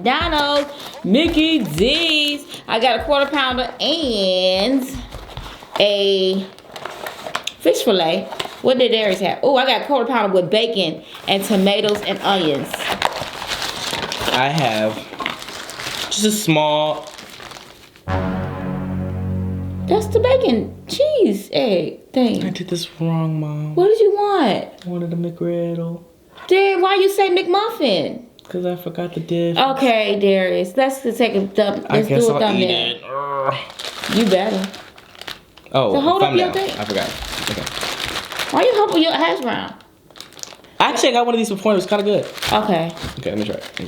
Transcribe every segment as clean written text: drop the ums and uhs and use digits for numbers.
McDonald's, Mickey D's. I got a quarter pounder and a fish fillet. What did Darius have? Oh, I got a quarter pounder with bacon and tomatoes and onions. I have just a small. That's the bacon cheese egg thing. I did this wrong, Mom. What did you want? I wanted a McGriddle. Dad, why you say McMuffin? Because I forgot the dish. Okay, Darius. Let's take a dump. Let's do a thumbnail. You better. Oh, so hold up your thumbnail. thing. I forgot. Okay. Why you holding your hash brown? Actually, I got one of these before. It was kind of good. Okay. Okay, let me try it.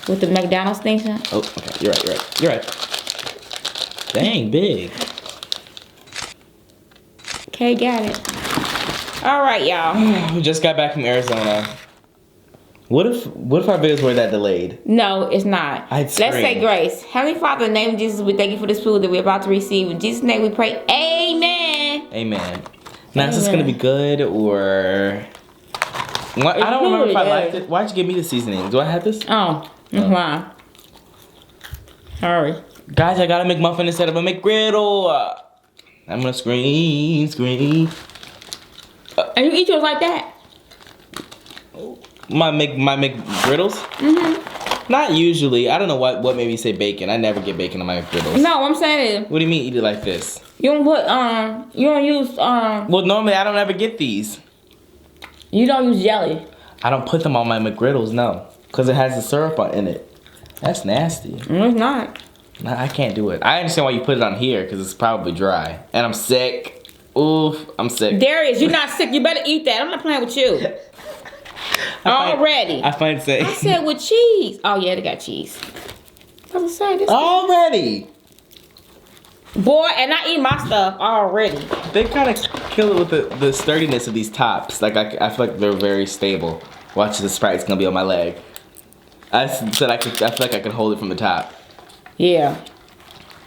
With the McDonald's thing? Oh, okay. You're right. Dang, big. Okay, got it. All right, y'all. We just got back from Arizona. What if our videos were that delayed? No, it's not. Let's say grace. Heavenly Father, in the name of Jesus, we thank you for this food that we're about to receive. In Jesus' name we pray, amen. Amen. Now, is this going to be good or... What? I don't remember if I liked it. Why'd you give me the seasoning? Do I have this? Oh, wow. Sorry. Guys, I got a McMuffin instead of a McGriddle. I'm going to scream. And you eat yours like that? My McGriddles? Mm-hmm. Not usually. I don't know what made me say bacon. I never get bacon on my McGriddles. No, I'm saying. What do you mean eat it like this? You don't put you don't use Well, normally I don't ever get these. You don't use jelly. I don't put them on my McGriddles, no, because it has the syrup in it. That's nasty. No, it's not. Nah, I can't do it. I understand why you put it on here because it's probably dry, and I'm sick. Oof, I'm sick. Darius, you're not sick. You better eat that. I'm not playing with you. Already. I find sick. I said with cheese. Oh yeah, they got cheese. I was saying this. Already. Boy, and I eat my stuff already. They kind of kill it with the sturdiness of these tops. Like I feel like they're very stable. Watch, the Sprite's gonna be on my leg. I said I feel like I can hold it from the top. Yeah.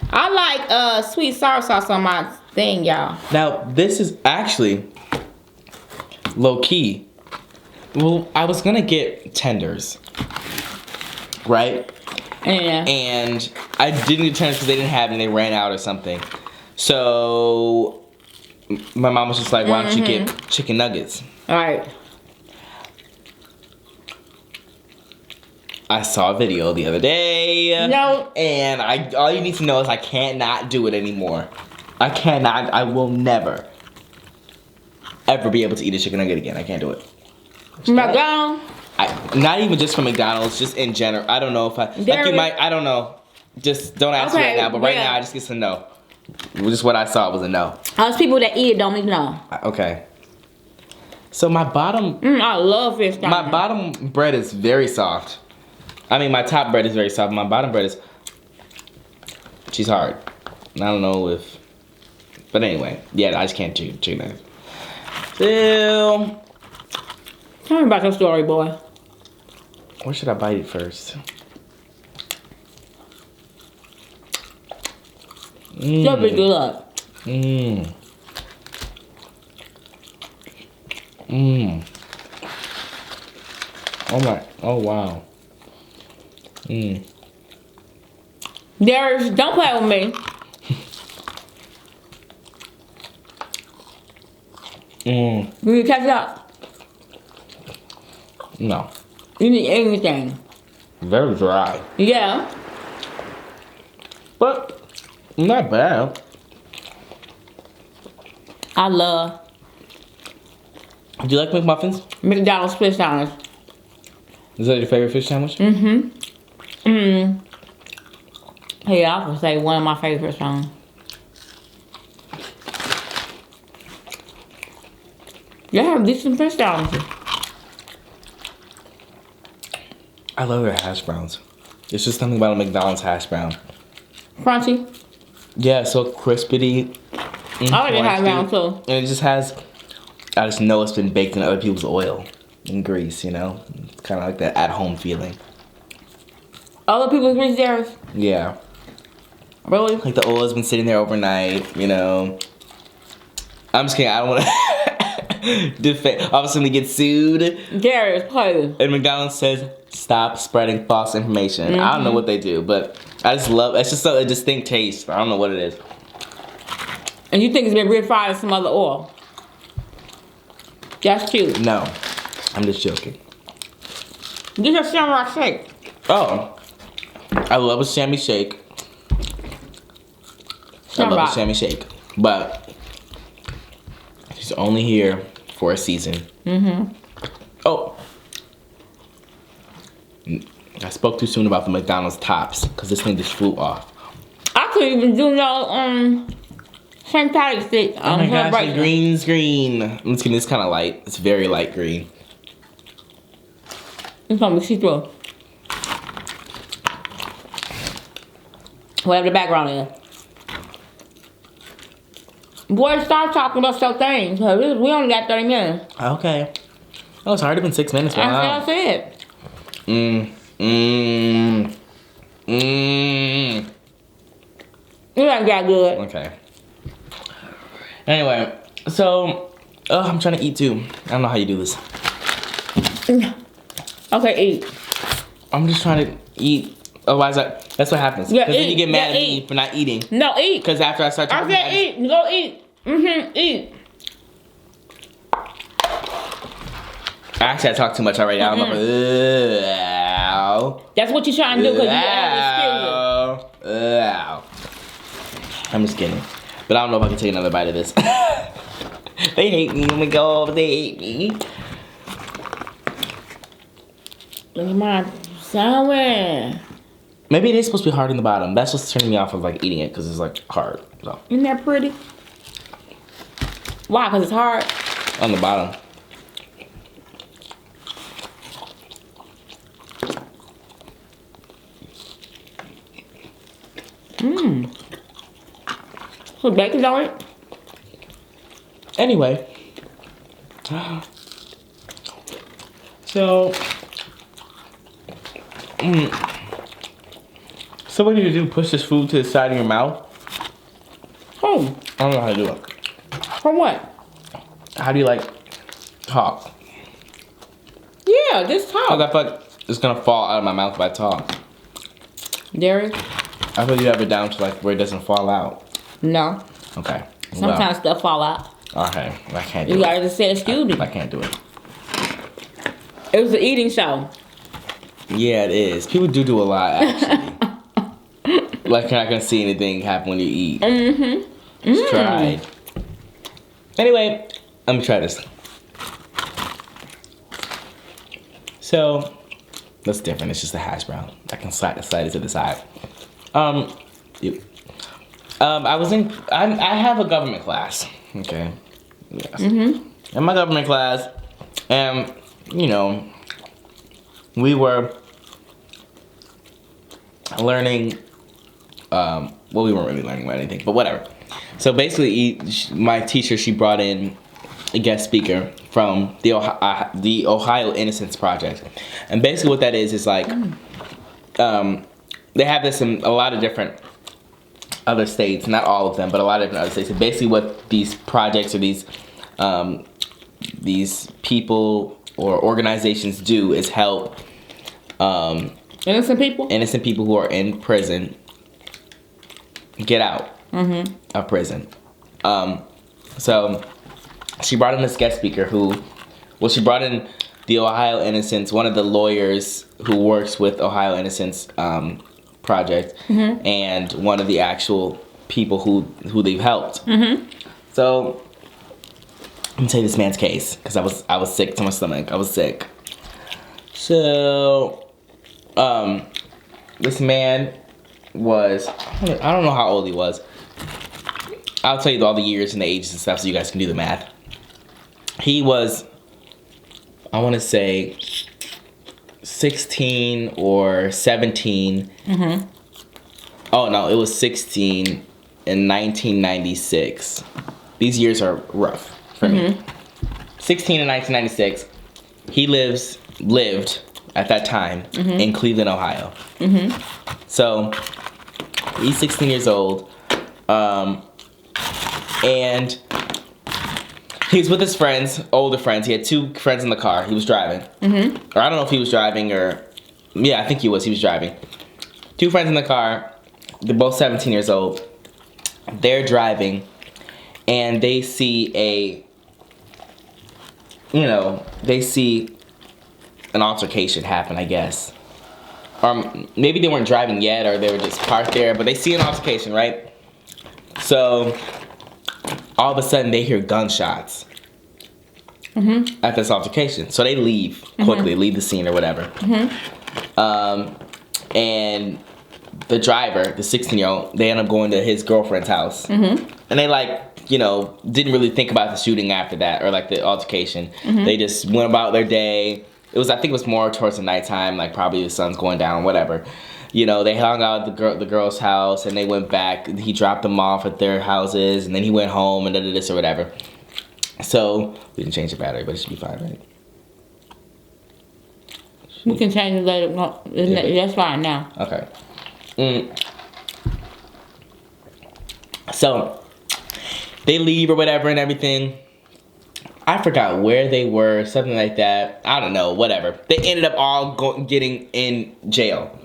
I like sweet sour sauce on my thing, y'all. Now this is actually low key. Well, I was gonna get tenders, right? Yeah. And I didn't get tenders because they didn't have it and they ran out or something. So my mom was just like, why don't you get chicken nuggets? All right. I saw a video the other day. No. And all you need to know is I cannot do it anymore. I will never, ever be able to eat a chicken nugget again. I can't do it. McDonald's? Not even just from McDonald's, just in general. I don't know if I don't know. Just don't ask me right now, but right now I just get to know. Just what I saw was a no. Those people that eat it don't even know. Okay. So my bottom... I love fish. My bottom bread is very soft. I mean, my top bread is very soft. My bottom bread is... She's hard. I don't know if... But anyway. Yeah, I just can't chew chicken nuggets. Still... Tell me about your story, boy. Where should I bite it first? That'd be good. Oh wow. Darius, don't play with me. You need to catch it up. No. You need anything. Very dry. Yeah. But not bad. I love Do you like McMuffins? McDonald's fish sandwich. Is that your favorite fish sandwich? Yeah, I would say one of my favorite songs. They have decent fish sandwiches. I love their hash browns. It's just something about a McDonald's hash brown. Crunchy. Yeah, so crispity. I like the hash brown too. And it just has, I just know it's been baked in other people's oil and grease, you know? It's kind of like that at-home feeling. Other people's grease, Darius? Yeah. Really? Like the oil has been sitting there overnight, you know? I'm just kidding, I don't want to... All of a sudden we get sued. Darius, please. And McDonald's says, stop spreading false information. I don't know what they do, but I just love, it's just a distinct taste. I don't know what it is. And you think it's been refried in some other oil? That's cute. No, I'm just joking. Get your Shamrock Shake. Oh, I love a chamois shake. I love a chamois shake, but she's only here for a season. Oh, I spoke too soon about the McDonald's tops because this thing just flew off. I couldn't even do no St. Patrick's Day. Oh my gosh, the green's green. Let's get this kind of light. It's very light green. It's gonna be see-through. Whatever the background is. Boy, stop talking about stuff things. We only got 30 minutes. Okay. Oh, it's already been 6 minutes. Wow. That's it. You ain't got good. Okay. Anyway, so I'm trying to eat too. I don't know how you do this. Okay, eat. I'm just trying to eat. Otherwise, that's what happens. Yeah, because then you get mad at me for not eating. No, eat. Because after I start talking, I said eat. Go eat. Eat. Actually, I talk too much already. I don't know. That's what you're trying to do because you add the I'm just kidding. But I don't know if I can take another bite of this. They hate me. Oh my god, they hate me. Look at my sandwich. Maybe it is supposed to be hard in the bottom. That's what's turning me off of like eating it because it's like hard. So. Isn't that pretty? Why? Because it's hard? On the bottom. Put bacon on it? Anyway. So. So what do you do? Push this food to the side of your mouth? Oh. I don't know how to do it. From what? How do you like talk? Yeah, just talk. I feel like it's gonna fall out of my mouth if I talk. Darius? I feel you have it down to like where it doesn't fall out. No. Okay. Sometimes stuff fall out. Okay, I can't do You it. gotta just say excuse me. I can't do it. It was an eating show. Yeah, it is. People do a lot, actually. Like, you're not gonna see anything happen when you eat. Just try it. Anyway, let me try this. So, that's different. It's just a hash brown. I can slide it to the side. I have a government class. Okay. Yes. In my government class, and you know, we were learning. Well, we weren't really learning about anything, but whatever. So basically, my teacher, she brought in a guest speaker from the Ohio Innocence Project, and basically what that is like, they have this in a lot of different other states, not all of them, but a lot of different other states. And basically what these projects or these people or organizations do is help innocent people who are in prison get out of prison. So she brought in this guest speaker she brought in the Ohio Innocence, one of the lawyers who works with Ohio Innocence Project, and one of the actual people who they've helped. So let me tell you this man's case, because I was sick to my stomach. I was sick. So this man was, I don't know how old he was. I'll tell you all the years and the ages and stuff so you guys can do the math. He was, I want to say 16 or 17. Oh no, it was 16 in 1996. These years are rough for me. 16 in 1996. He lived at that time in Cleveland, Ohio. So he's 16 years old, and he was with his friends, older friends. He had 2 friends in the car. He was driving. Or I don't know if he was driving or... Yeah, I think he was. He was driving. 2 friends in the car. They're both 17 years old. They're driving. And they see they see an altercation happen, I guess. Or maybe they weren't driving yet, or they were just parked there. But they see an altercation, right? So... all of a sudden, they hear gunshots at this altercation. So they leave quickly, leave the scene or whatever. And the driver, the 16-year-old, they end up going to his girlfriend's house. And they, didn't really think about the shooting after that or, the altercation. They just went about their day. I think it was more towards the nighttime, probably the sun's going down, whatever. They hung out at the girl's house, and they went back. He dropped them off at their houses, and then he went home and did this or whatever. So we can change the battery, but it should be fine, right? We can change it later. No, that's fine now. Okay. So they leave or whatever and everything. I forgot where they were, something like that. I don't know, whatever. They ended up all getting in jail.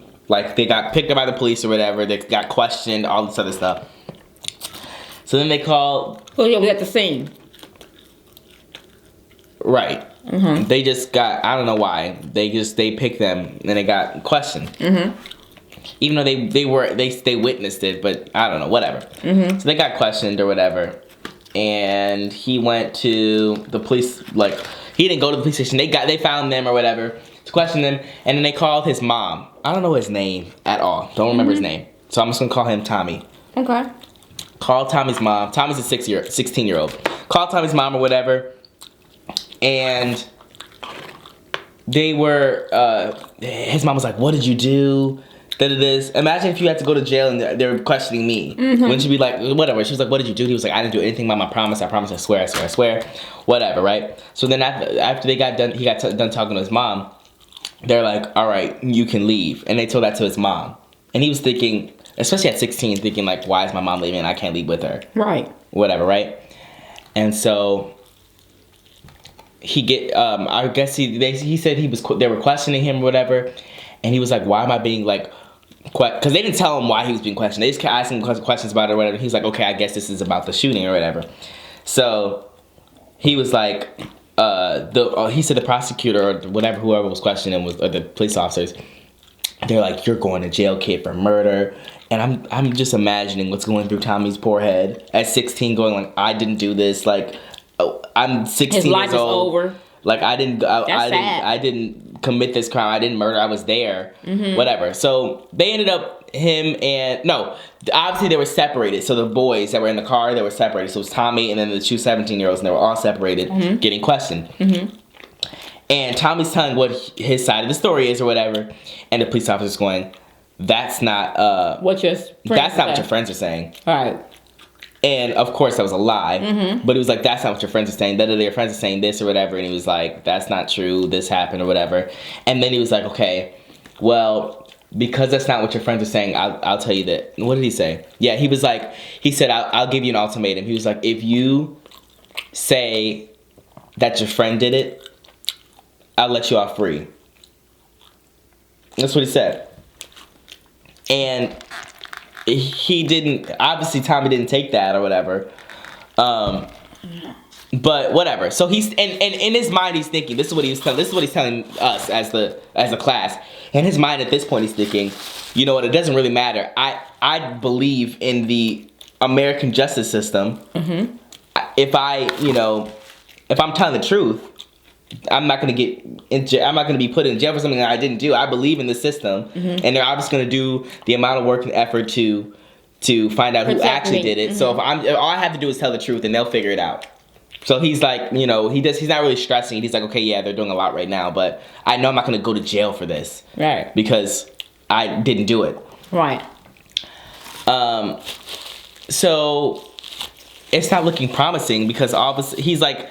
They got picked up by the police or whatever. They got questioned, all this other stuff. So then they called... Oh, yeah, we got the scene. Right. They just got... I don't know why. They picked them, and they got questioned. Even though they witnessed it, but I don't know, whatever. So they got questioned or whatever. And he went to the police, he didn't go to the police station. They found them or whatever to question them, and then they called his mom. I don't know his name at all. Don't remember his name. So I'm just gonna call him Tommy. Okay. Call Tommy's mom. Tommy's a 16-year-old. Call Tommy's mom or whatever. And they were, his mom was like, what did you do? This. Imagine if you had to go to jail and they were questioning me. Wouldn't you be like, whatever? She was like, what did you do? He was like, I didn't do anything by my promise. I promise. I swear. I swear. I swear. Whatever, right? So then after they got done, he got done talking to his mom. They're like, all right, you can leave. And they told that to his mom. And he was thinking, especially at 16, thinking why is my mom leaving? I can't leave with her. Right. Whatever, right? And so I guess he said they were questioning him or whatever. And he was like, why am I being because they didn't tell him why he was being questioned. They just kept asking questions about it or whatever. He was like, okay, I guess this is about the shooting or whatever. So he was like, he said the prosecutor or whatever, whoever was questioning him, or the police officers, they're like, you're going to jail, kid, for murder. And I'm just imagining what's going through Tommy's poor head at 16, going I didn't do this. I'm 16 His life years old. Is over. I didn't commit this crime. I didn't murder. I was there. Whatever. So they ended up obviously they were separated. So the boys that were in the car, they were separated. So it was Tommy and then the 2 17-year-olds, and they were all separated, getting questioned. And Tommy's telling what his side of the story is or whatever, and the police officer's going, that's not what your friends are saying. All right. And of course that was a lie, but he was like, that's not what your friends are saying. Their friends are saying this or whatever, and he was like, that's not true, this happened or whatever. And then he was like, okay, well, because that's not what your friends are saying, I'll tell you that. What did he say? Yeah, he said, I'll give you an ultimatum. He was like, if you say that your friend did it, I'll let you off free. That's what he said. And he didn't, obviously Tommy didn't take that or whatever. But whatever. So he's, and in his mind he's thinking, this is what he's telling us as a class. In his mind at this point he's thinking, you know what, it doesn't really matter. I believe in the American justice system. If I'm telling the truth, I'm not going to get in jail. I'm not going to be put in jail for something that I didn't do. I believe in the system, and they're obviously going to do the amount of work and effort to find out who actually did it. So if all I have to do is tell the truth, and they'll figure it out. So he's like, he's not really stressing. He's like, okay, yeah, they're doing a lot right now, but I know I'm not going to go to jail for this, right? Because I didn't do it, right? So it's not looking promising because obviously he's like.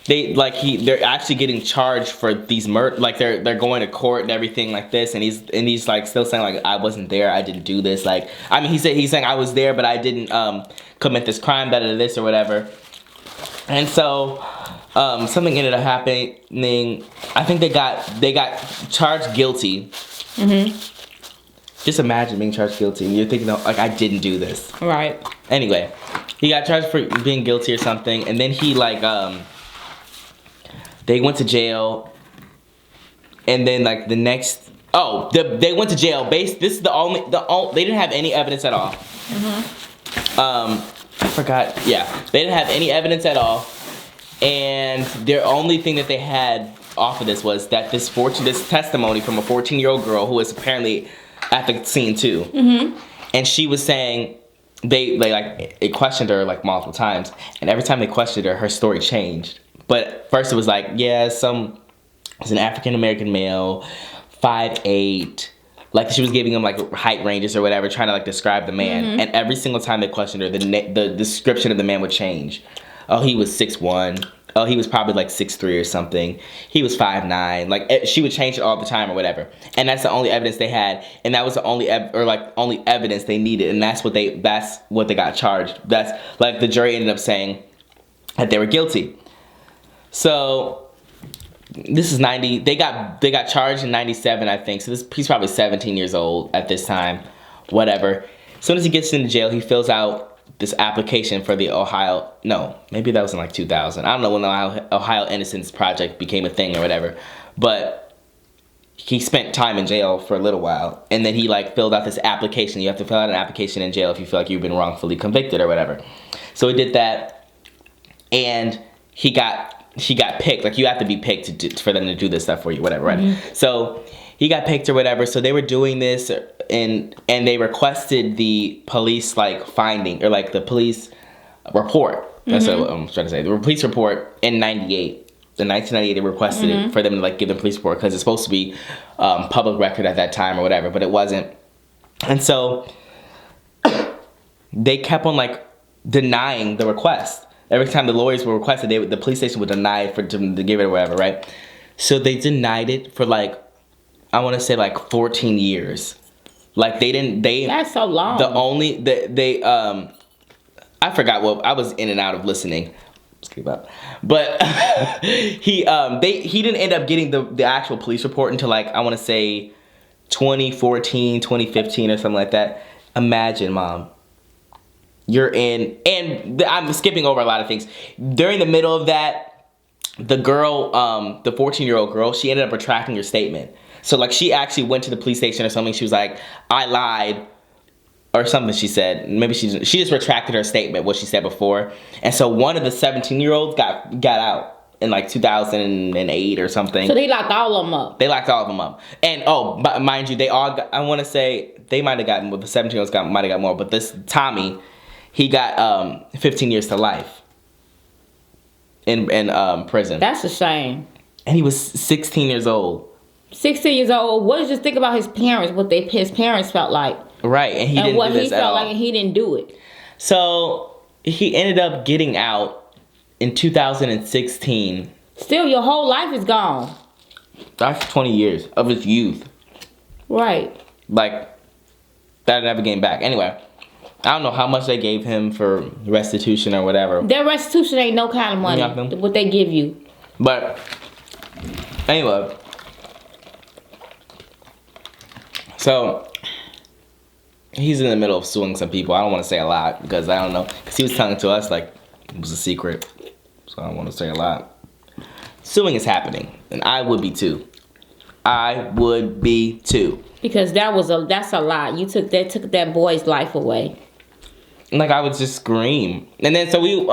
They're actually getting charged for these murder, they're going to court and everything like this, and he's like still saying like I wasn't there, I didn't do this, he's saying I was there but I didn't commit this crime, this or whatever. And so something ended up happening. I think they got charged guilty. Just imagine being charged guilty and you're thinking, like, I didn't do this. Right. Anyway, he got charged for being guilty or something, and then he like they went to jail, and then like the next they went to jail. This is the only they didn't have any evidence at all. I forgot. Yeah, they didn't have any evidence at all, and their only thing that they had off of this was that this testimony from a 14-year-old girl who was apparently at the scene too, and she was saying it questioned her like multiple times, and every time they questioned her, her story changed. But first it was like, yeah, it's an African American male, 5'8", like she was giving him like height ranges or whatever, trying to like describe the man, and every single time they questioned her, the description of the man would change. Oh, he was 6'1". Oh, he was probably like 6'3" or something. He was 5'9". Like she would change it all the time or whatever. And that's the only evidence they had, and that was the only evidence they needed, and that's what they got charged. That's like the jury ended up saying that they were guilty. So this is 90. They got charged in 97, I think. So he's probably 17 years old at this time. Whatever. As soon as he gets into jail, he fills out this application for the maybe that was in like 2000. I don't know when the Ohio Innocence Project became a thing or whatever, but he spent time in jail for a little while, and then he like filled out this application. You have to fill out an application in jail if you feel like you've been wrongfully convicted or whatever. So he did that, and he got picked. Like you have to be picked for them to do this stuff for you, whatever, right? So he got picked or whatever. So they were doing this, and they requested the police like finding or like the police report. That's what I'm trying to say. The police report in 98. In 1998, they requested it for them to like give the police report because it's supposed to be public record at that time or whatever, but it wasn't. And so they kept on like denying the request. Every time the lawyers were requested, the police station would deny it for them to give it or whatever, right? So they denied it for like, I want to say like 14 years. Like that's so long. I forgot what, I was in and out of listening. But he didn't end up getting the actual police report until like, I want to say 2014, 2015 or something like that. Imagine, Mom. You're in, and I'm skipping over a lot of things. During the middle of that, the girl, the 14-year-old girl, she ended up retracting her statement. So like she actually went to the police station or something. She was like, I lied or something she said. Maybe she just retracted her statement, what she said before. And so one of the 17-year-olds got out in like 2008 or something. So they locked all of them up. They locked all of them up. And but mind you, they all got, I want to say they might have gotten, well, the 17-year-olds might have got more, but this Tommy, he got 15 years to life in prison. That's a shame. And he was 16 years old. 16 years old. What did you think about his parents? What his parents felt like? Right, and he didn't do this at all. And what he felt like, and he didn't do it. So he ended up getting out in 2016. Still, your whole life is gone. That's 20 years of his youth. Right. Like that never came back. Anyway. I don't know how much they gave him for restitution or whatever. Their restitution ain't no kind of money. Nothing. What they give you. But anyway, so he's in the middle of suing some people. I don't want to say a lot because I don't know. Because he was telling to us like it was a secret. So I don't want to say a lot. Suing is happening, and I would be too. I would be too. Because that's a lot. You took that boy's life away. Like I would just scream. And then so we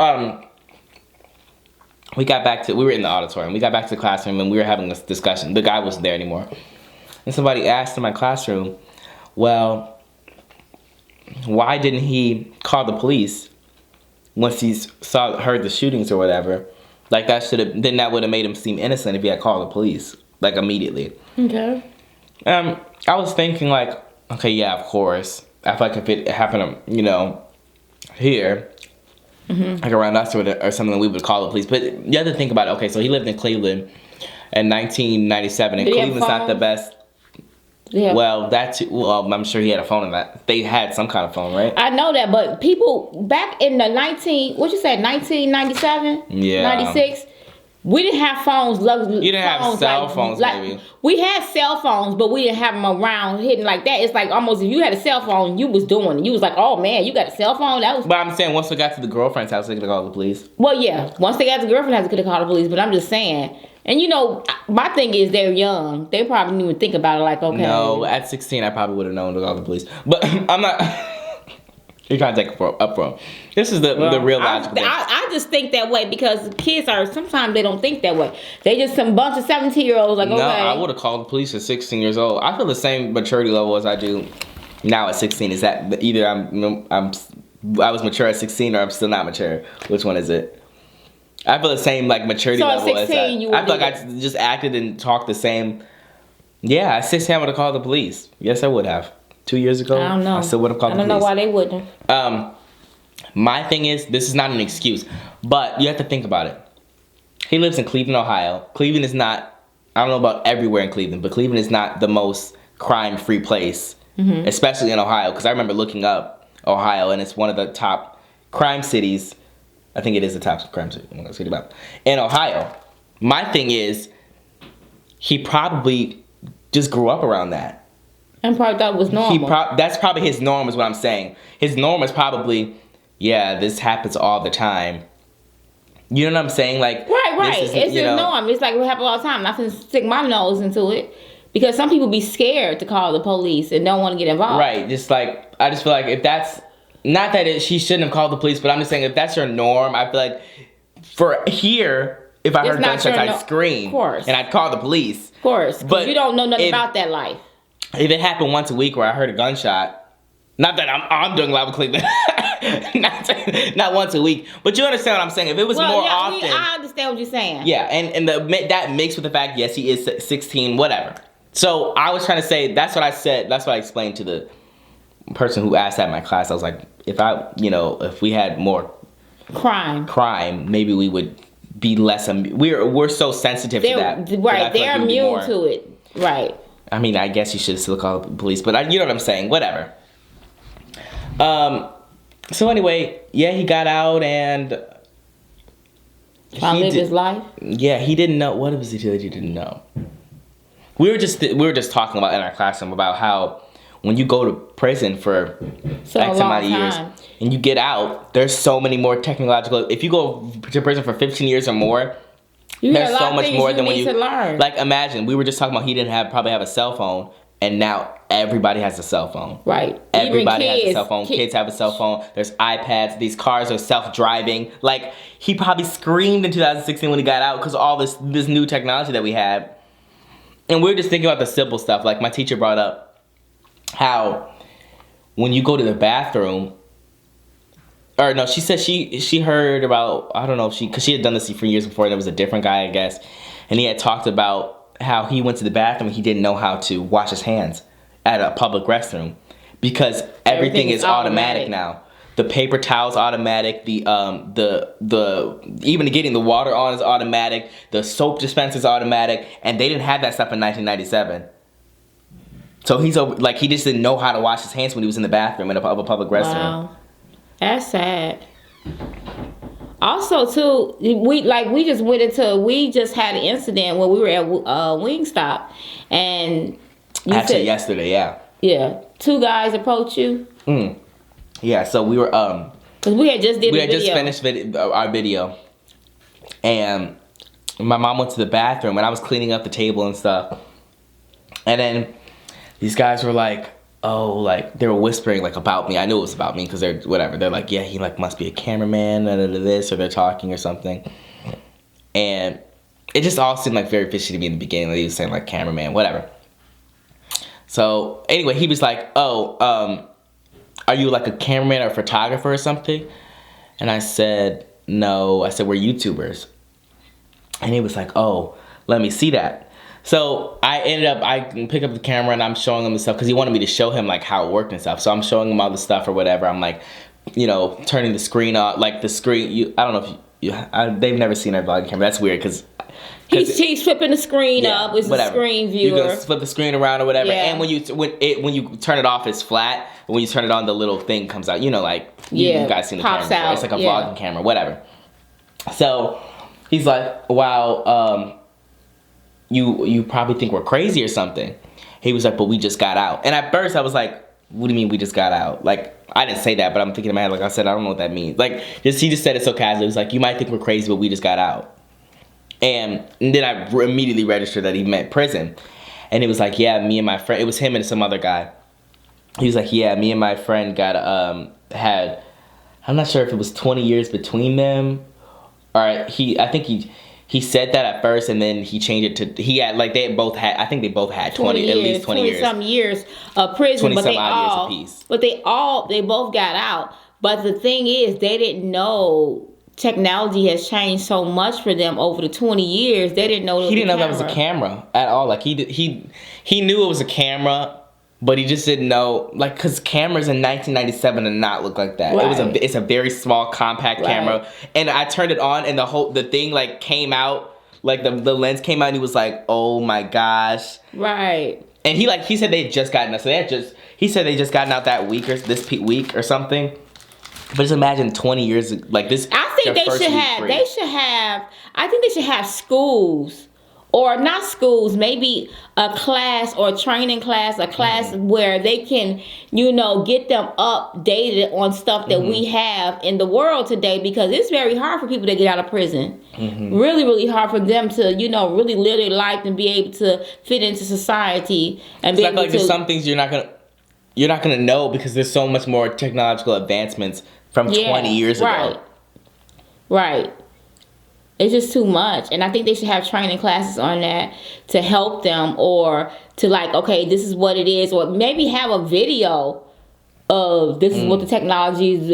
got back to, we were in the auditorium. We got back to the classroom and we were having this discussion. The guy wasn't there anymore. And somebody asked in my classroom, well, why didn't he call the police once he heard the shootings or whatever? Like then that would have made him seem innocent if he had called the police, like immediately. Okay. I was thinking like, okay, yeah, of course. I feel like if it happened, here, like around us or something, we would call the police. But you have to think about it. Okay, so he lived in Cleveland in 1997, and Cleveland's not the best. Yeah. Well, I'm sure he had a phone in that. They had some kind of phone, right? I know that, but people back in the 1997? Yeah. 96? We didn't have phones. You didn't have cell phones, maybe. We had cell phones, but we didn't have them around hidden like that. It's like almost if you had a cell phone, you was doing it. You was like, oh man, you got a cell phone? That was. But I'm saying once we got to the girlfriend's house, they could have called the police. Well, yeah. Once they got to the girlfriend's house, they could have called the police. But I'm just saying. And you know, my thing is they're young. They probably didn't even think about it like, okay. No, at 16, I probably would have known to call the police. But I'm not. You're trying to take it up from. This is the real logical thing. I just think that way because kids sometimes they don't think that way. They just some bunch of 17-year-olds like, okay. No, I would have called the police at 16 years old. I feel the same maturity level as I do now at 16. Is that either I was mature at 16 or I'm still not mature? Which one is it? I feel the same like maturity level 16, as I feel like I just acted and talked the same. Yeah, at 16 I would have called the police. Yes, I would have. 2 years ago, I don't know. I still would have called the police. I don't know why they wouldn't. My thing is, this is not an excuse, but you have to think about it. He lives in Cleveland, Ohio. Cleveland is not, I don't know about everywhere in Cleveland, but Cleveland is not the most crime-free place, especially in Ohio, because I remember looking up Ohio, and it's one of the top crime cities. I think it is the top crime city. In Ohio. My thing is, he probably just grew up around that. And probably thought it was normal. That's probably his norm is what I'm saying. His norm is probably, yeah, this happens all the time. You know what I'm saying? Like, right. It's his norm. It's like it happens all the time. I'm not going to stick my nose into it. Because some people be scared to call the police and don't want to get involved. Right. Just like, I just feel like if that's, not that she shouldn't have called the police, but I'm just saying if that's your norm, I feel like for here, if I heard gunshots, I'd scream. Of course. And I'd call the police. Of course. But you don't know nothing about that life. If it happened once a week where I heard a gunshot, not that I'm doing loud with Cleveland, not once a week, but you understand what I'm saying. If it was more often, I understand what you're saying. Yeah, and that mixed with the fact, yes, he is 16, whatever. So I was trying to say that's what I said. That's what I explained to the person who asked that in my class. I was like, if we had more crime, maybe we would be less. We're so sensitive to that. Right, they're immune to it. Right. I mean, I guess you should still call the police, but you know what I'm saying. Whatever. So anyway, yeah, he got out and lived his life. Yeah, he didn't know. What was it that you didn't know? We were just talking about in our classroom about how when you go to prison for X amount of years and you get out, there's so many more technological. If you go to prison for 15 years or more. There's so much more than when you learn. Like imagine we were just talking about he didn't probably have a cell phone, and now everybody has a cell phone. Right. Everybody has a cell phone. Kids have a cell phone. There's iPads. These cars are self-driving. Like he probably screamed in 2016 when he got out because all this new technology that we had. And we were just thinking about the simple stuff. Like my teacher brought up how when you go to the bathroom. Or no, she said she heard about, I don't know, because she had done this for years before, and there was a different guy, I guess, and he had talked about how he went to the bathroom and he didn't know how to wash his hands at a public restroom because everything is automatic now. The paper towel's automatic, the even getting the water on is automatic, the soap dispenser's automatic, and they didn't have that stuff in 1997. So he just didn't know how to wash his hands when he was in the bathroom in a public restroom. Wow. That's sad. Also, too, we just had an incident where we were at Wingstop, and yesterday, yeah. Yeah, 2 guys approached you. Yeah, so we were because we had just finished our video, and my mom went to the bathroom, and I was cleaning up the table and stuff, and then these guys were like. Oh, like they were whispering like about me. I knew it was about me because they're whatever. They're like, yeah, he like must be a cameraman, this, or they're talking or something. And it just all seemed like very fishy to me in the beginning. Like he was saying like cameraman, whatever. So anyway, he was like, oh, are you like a cameraman or a photographer or something? And I said, no. I said, we're YouTubers. And he was like, oh, let me see that. So I pick up the camera and I'm showing him the stuff because he wanted me to show him like how it worked and stuff. So I'm showing him all the stuff or whatever. I'm like, turning the screen on, like the screen. I don't know if they've never seen our vlogging camera. That's weird because He's flipping the screen up. It's a screen viewer. You can flip the screen around or whatever. Yeah. And when you turn it off, it's flat. But when you turn it on, the little thing comes out. You know, like you guys seen the pops camera. out. It's like a vlogging camera, whatever. So he's like, wow, you probably think we're crazy or something. He was like, but we just got out. And at first I was like, what do you mean we just got out? Like, I didn't say that, but I'm thinking in my head, like I said, I don't know what that means. Like, he just said it so casually. He was like, you might think we're crazy, but we just got out. And then I immediately registered that he meant prison. And it was like, yeah, me and my friend, it was him and some other guy. He was like, yeah, me and my friend got, had, I'm not sure if it was 20 years between them. Or I think he said that at first, and then he changed it to, he had, like, they both had 20 at least 20 years. 20-some years of prison, but they both got out. But the thing is, they didn't know technology has changed so much for them over the 20 years. They didn't know he didn't know that was a camera at all. Like, he knew it was a camera, but he just didn't know, like, because cameras in 1997 did not look like that. Right. It's a very small, compact camera. And I turned it on, and the thing, like, came out, like, the lens came out, and he was like, oh my gosh. Right. And he said they had just gotten out. So he said they just gotten out that week or something. But just imagine 20 years, like this. I think they should have schools. Or not schools, maybe a class or a training class, a class where they can, get them updated on stuff that we have in the world today, because it's very hard for people to get out of prison. Really, really hard for them to, really live their life and be able to fit into society and be able to. There's some things you're not gonna know because there's so much more technological advancements from 20 years ago. Right. It's just too much. And I think they should have training classes on that to help them, or to like, okay, this is what it is. Or maybe have a video of this is what the technology is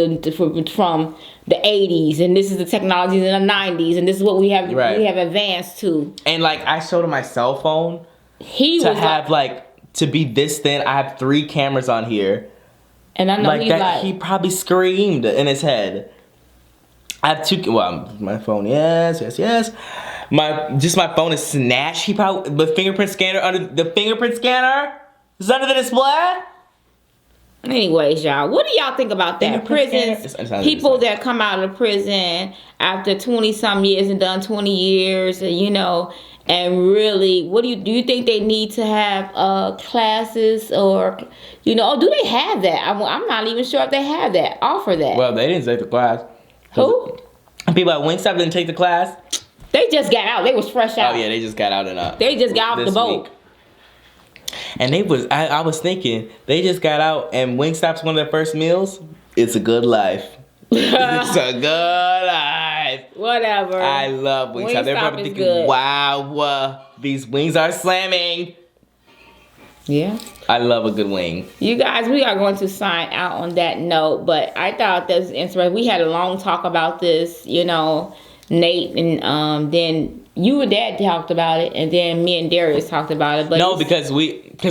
from the 80s. And this is the technologies in the 90s. And this is what we have advanced to. And like, I showed him my cell phone. To be this thin, I have 3 cameras on here. And I know he probably screamed in his head. I have 2. Well, my phone, yes. My phone is snatched. He probably the fingerprint scanner is under the display. Anyways, y'all, what do y'all think about that? Prisons, people that come out of prison after 20-some years and done 20 years, and really, what do you think they need to have classes, or do they have that? I'm not even sure if they have that. Offer that. Well, they didn't take the class. Who? People at Wingstop didn't take the class. They just got out. They was fresh out. Oh yeah, they just got out and they just got off the boat. Week. And I was thinking, they just got out, and Wingstop's one of their first meals. It's a good life. It's a good life. Whatever. I love Wingstop. They're probably thinking, good. Wow, these wings are slamming. Yeah. I love a good wing. You guys, we are going to sign out on that note, but I thought that was interesting. We had a long talk about this, Nate, and then you and Dad talked about it, and then me and Darius talked about it. But no, because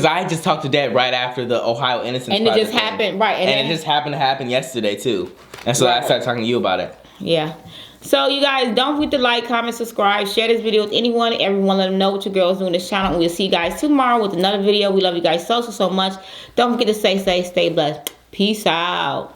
I just talked to Dad right after the Ohio Innocence and it just happened, right? And it just happened to happen yesterday too, and so I started talking to you about it. Yeah. So you guys, don't forget to like, comment, subscribe, share this video with anyone, everyone. Let them know what your girl's doing this channel. We'll see you guys tomorrow with another video. We love you guys so much. Don't forget to stay safe, stay blessed. Peace out.